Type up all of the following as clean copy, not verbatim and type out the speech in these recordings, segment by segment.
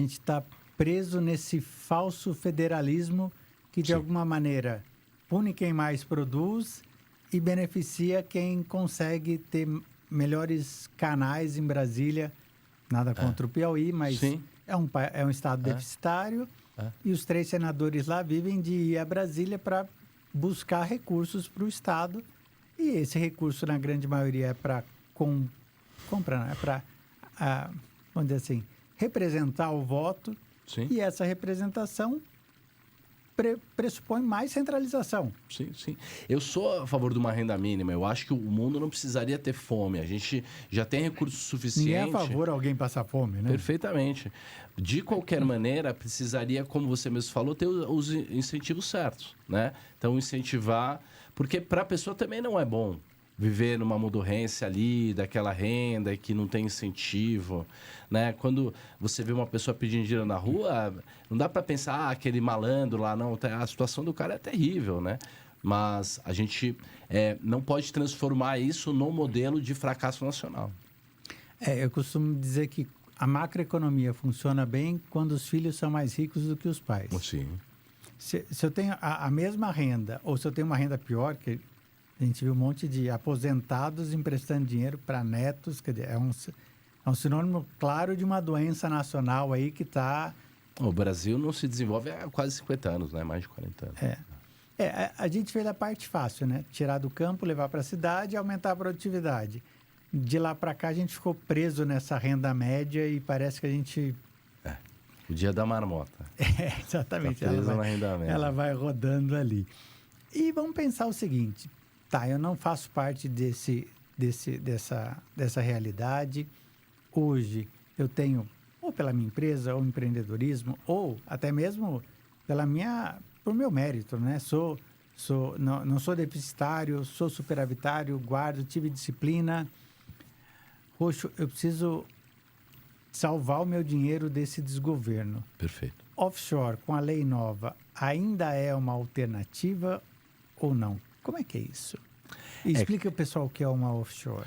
gente está preso nesse falso federalismo que, de Sim. alguma maneira, pune quem mais produz e beneficia quem consegue ter melhores canais em Brasília. Nada contra o Piauí, mas Sim. é um estado deficitário e os 3 senadores lá vivem de ir a Brasília para buscar recursos para o estado. E esse recurso, na grande maioria, é para comprar, é para, vamos dizer assim, representar o voto. Sim. E essa representação pressupõe mais centralização. Sim, sim. Eu sou a favor de uma renda mínima. Eu acho que o mundo não precisaria ter fome. A gente já tem recursos suficientes. Ninguém é a favor de alguém passar fome, né? Perfeitamente. De qualquer maneira, precisaria, como você mesmo falou, ter os incentivos certos, né? Então, incentivar... Porque para a pessoa também não é bom viver numa mudorrência ali, daquela renda e que não tem incentivo, né? Quando você vê uma pessoa pedindo dinheiro na rua, não dá para pensar, aquele malandro lá, não. A situação do cara é terrível, né? Mas a gente não pode transformar isso num modelo de fracasso nacional. Eu costumo dizer que a macroeconomia funciona bem quando os filhos são mais ricos do que os pais. Sim. Se eu tenho a mesma renda, ou se eu tenho uma renda pior, que a gente viu um monte de aposentados emprestando dinheiro para netos, quer dizer, é um sinônimo claro de uma doença nacional aí que está... O Brasil não se desenvolve há quase 50 anos, né? Mais de 40 anos. A gente fez a parte fácil, né? Tirar do campo, levar para a cidade e aumentar a produtividade. De lá para cá, a gente ficou preso nessa renda média e parece que a gente... O dia da marmota. Exatamente. Tá preso na renda média. Ela vai rodando ali. E vamos pensar o seguinte, eu não faço parte dessa realidade. Hoje eu tenho, ou pela minha empresa, ou empreendedorismo, ou até mesmo por meu mérito, né? Não sou deficitário, sou superavitário, tive disciplina. Roxo, eu preciso salvar o meu dinheiro desse desgoverno. Perfeito. Offshore, com a lei nova, ainda é uma alternativa ou não? Como é que é isso? E explica o pessoal o que é uma offshore.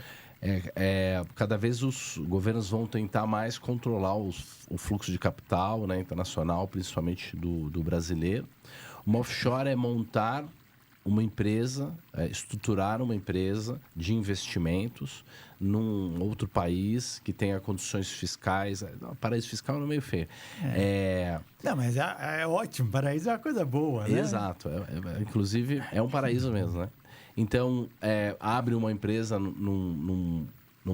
Cada vez os governos vão tentar mais controlar o fluxo de capital, né, internacional, principalmente do brasileiro. Uma offshore é montar uma empresa, estruturar uma empresa de investimentos num outro país que tenha condições fiscais. Paraíso fiscal é meio feio. Não, mas é ótimo. Paraíso é uma coisa boa, né? Exato. Inclusive, é um paraíso mesmo, né? Então, abre uma empresa num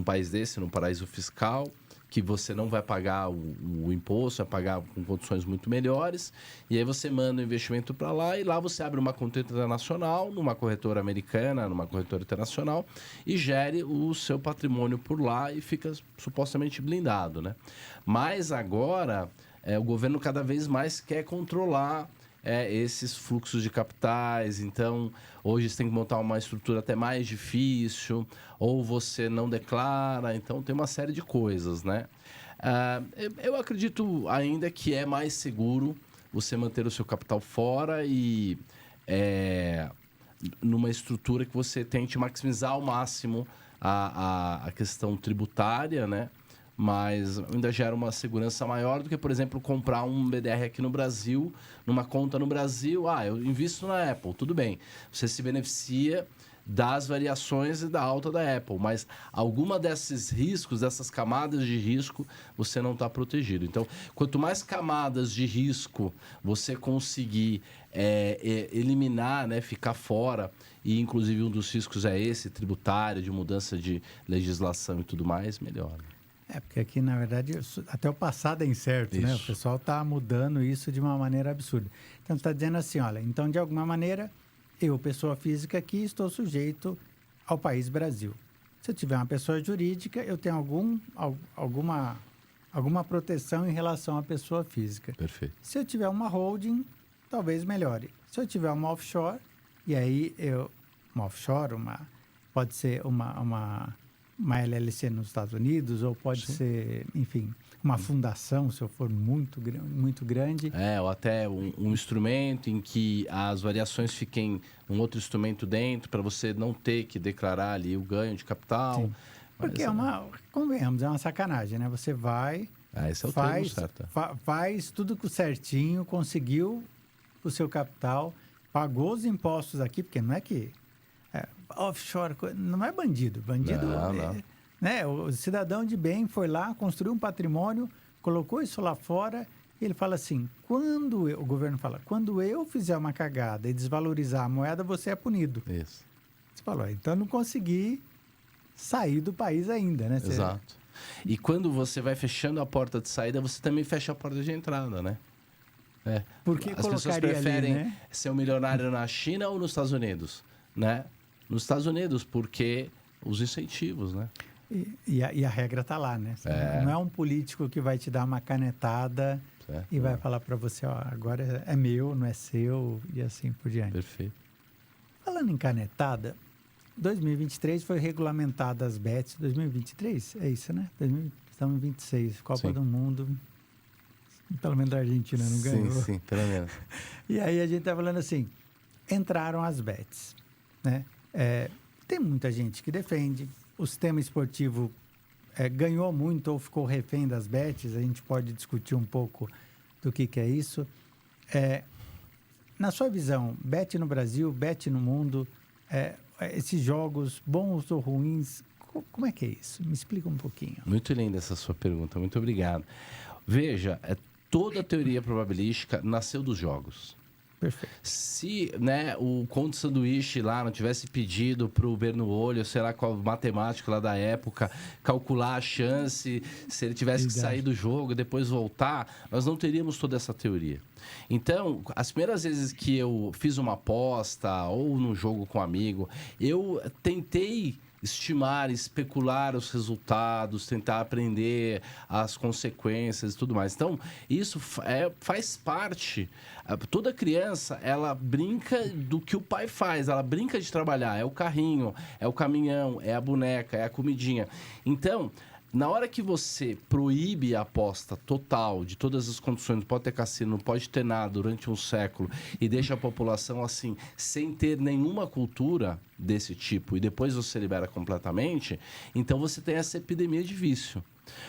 país desse, num paraíso fiscal, que você não vai pagar o imposto, vai pagar com condições muito melhores, e aí você manda o investimento para lá, e lá você abre uma conta internacional, numa corretora americana, numa corretora internacional, e gere o seu patrimônio por lá e fica supostamente blindado, né? Mas agora, o governo cada vez mais quer controlar esses fluxos de capitais. Então, hoje você tem que montar uma estrutura até mais difícil, ou você não declara. Então, tem uma série de coisas, né? Eu acredito ainda que é mais seguro você manter o seu capital fora e numa estrutura que você tente maximizar ao máximo a questão tributária, né? Mas ainda gera uma segurança maior do que, por exemplo, comprar um BDR aqui no Brasil, numa conta no Brasil. Eu invisto na Apple, tudo bem. Você se beneficia das variações e da alta da Apple, mas alguma desses riscos, dessas camadas de risco, você não está protegido. Então, quanto mais camadas de risco você conseguir eliminar, né, ficar fora, e inclusive um dos riscos é esse, tributário, de mudança de legislação e tudo mais, melhor. Porque aqui, na verdade, até o passado é incerto, né? O pessoal está mudando isso de uma maneira absurda. Então, está dizendo assim, olha, então, de alguma maneira, eu, pessoa física aqui, estou sujeito ao país Brasil. Se eu tiver uma pessoa jurídica, eu tenho alguma proteção em relação à pessoa física. Perfeito. Se eu tiver uma holding, talvez melhore. Se eu tiver uma offshore, e aí uma offshore, pode ser uma LLC nos Estados Unidos, ou pode ser, enfim, uma fundação, se eu for muito grande. Ou até um instrumento em que as variações fiquem um outro instrumento dentro, para você não ter que declarar ali o ganho de capital. Sim. Porque convenhamos, é uma sacanagem, né? Você vai, Esse é o termo certo. Faz tudo certinho, conseguiu o seu capital, pagou os impostos aqui, porque não é que offshore, não é bandido. Bandido, não. Né? O cidadão de bem foi lá, construiu um patrimônio, colocou isso lá fora, e ele fala assim, o governo fala, quando eu fizer uma cagada e desvalorizar a moeda, você é punido. Isso. Você falou, então eu não consegui sair do país ainda, né? Exato. E quando você vai fechando a porta de saída, você também fecha a porta de entrada, né? Porque as pessoas preferem ali, né? ser um milionário na China ou nos Estados Unidos, né? Nos Estados Unidos, porque os incentivos, né? E a regra está lá, né? Não é um político que vai te dar uma canetada e vai falar para você, ó, agora é meu, não é seu, e assim por diante. Perfeito. Falando em canetada, 2023 foi regulamentada as bets. 2023? É isso, né? Estamos em 26, Copa do Mundo. Pelo menos a Argentina não ganhou. Sim, pelo menos. E aí a gente está falando assim, entraram as bets, né? Tem muita gente que defende. O sistema esportivo ganhou muito ou ficou refém das bets. A gente pode discutir um pouco do que é isso. Na sua visão, bet no Brasil, bet no mundo, esses jogos bons ou ruins, como é que é isso? Me explica um pouquinho. Muito linda essa sua pergunta, muito obrigado. Veja, toda a teoria probabilística nasceu dos jogos. Perfeito. Se, né, o Conde Sanduíche lá não tivesse pedido para o Bernoulli, sei lá qual matemático lá da época, calcular a chance, se ele tivesse que sair do jogo e depois voltar, nós não teríamos toda essa teoria. Então, as primeiras vezes que eu fiz uma aposta ou num jogo com um amigo, eu tentei estimar, especular os resultados, tentar aprender as consequências e tudo mais. Então, isso faz parte. Toda criança, ela brinca do que o pai faz, ela brinca de trabalhar. É o carrinho, é o caminhão, é a boneca, é a comidinha. Então, na hora que você proíbe a aposta total de todas as condições, não pode ter cassino, não pode ter nada durante um século e deixa a população assim, sem ter nenhuma cultura desse tipo e depois você libera completamente, então você tem essa epidemia de vício.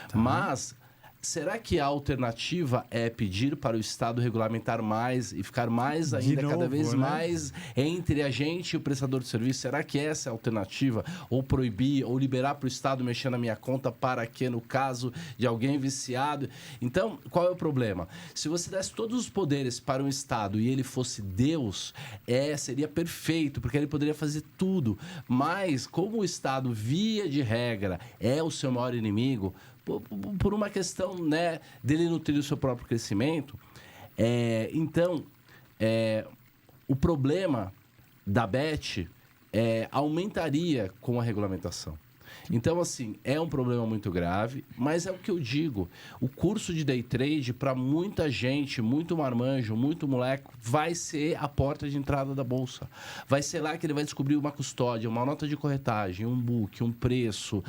Tá. Mas será que a alternativa é pedir para o Estado regulamentar mais e ficar mais ainda, cada vez mais entre a gente e o prestador de serviço? Será que essa é a alternativa? Ou proibir, ou liberar para o Estado mexer na minha conta para que, no caso de alguém viciado? Então, qual é o problema? Se você desse todos os poderes para um Estado e ele fosse Deus, seria perfeito, porque ele poderia fazer tudo. Mas, como o Estado, via de regra, é o seu maior inimigo, por uma questão, né, dele nutrir o seu próprio crescimento, o problema da Bet aumentaria com a regulamentação. Então, assim, é um problema muito grave, mas é o que eu digo. O curso de day trade, para muita gente, muito marmanjo, muito moleque, vai ser a porta de entrada da bolsa. Vai ser lá que ele vai descobrir uma custódia, uma nota de corretagem, um book, um preço,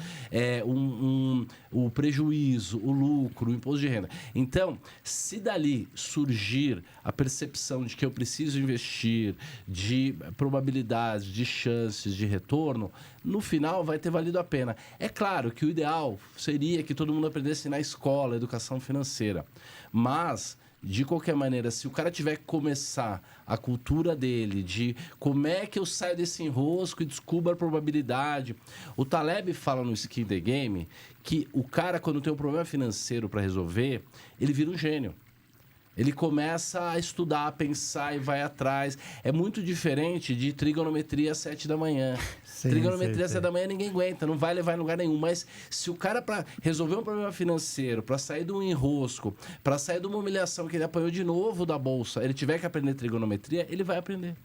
o prejuízo, o lucro, o imposto de renda. Então, se dali surgir a percepção de que eu preciso investir, de probabilidades, de chances, de retorno, no final vai ter valido a pena. É claro que o ideal seria que todo mundo aprendesse na escola, educação financeira. Mas, de qualquer maneira, se o cara tiver que começar a cultura dele, de como é que eu saio desse enrosco e descubro a probabilidade. O Taleb fala no Skin the Game que o cara, quando tem um problema financeiro para resolver, ele vira um gênio. Ele começa a estudar, a pensar e vai atrás. É muito diferente de trigonometria às 7 da manhã. Trigonometria às 7 da manhã ninguém aguenta, não vai levar em lugar nenhum. Mas se o cara, para resolver um problema financeiro, para sair de um enrosco, para sair de uma humilhação que ele apanhou de novo da bolsa, ele tiver que aprender trigonometria, ele vai aprender.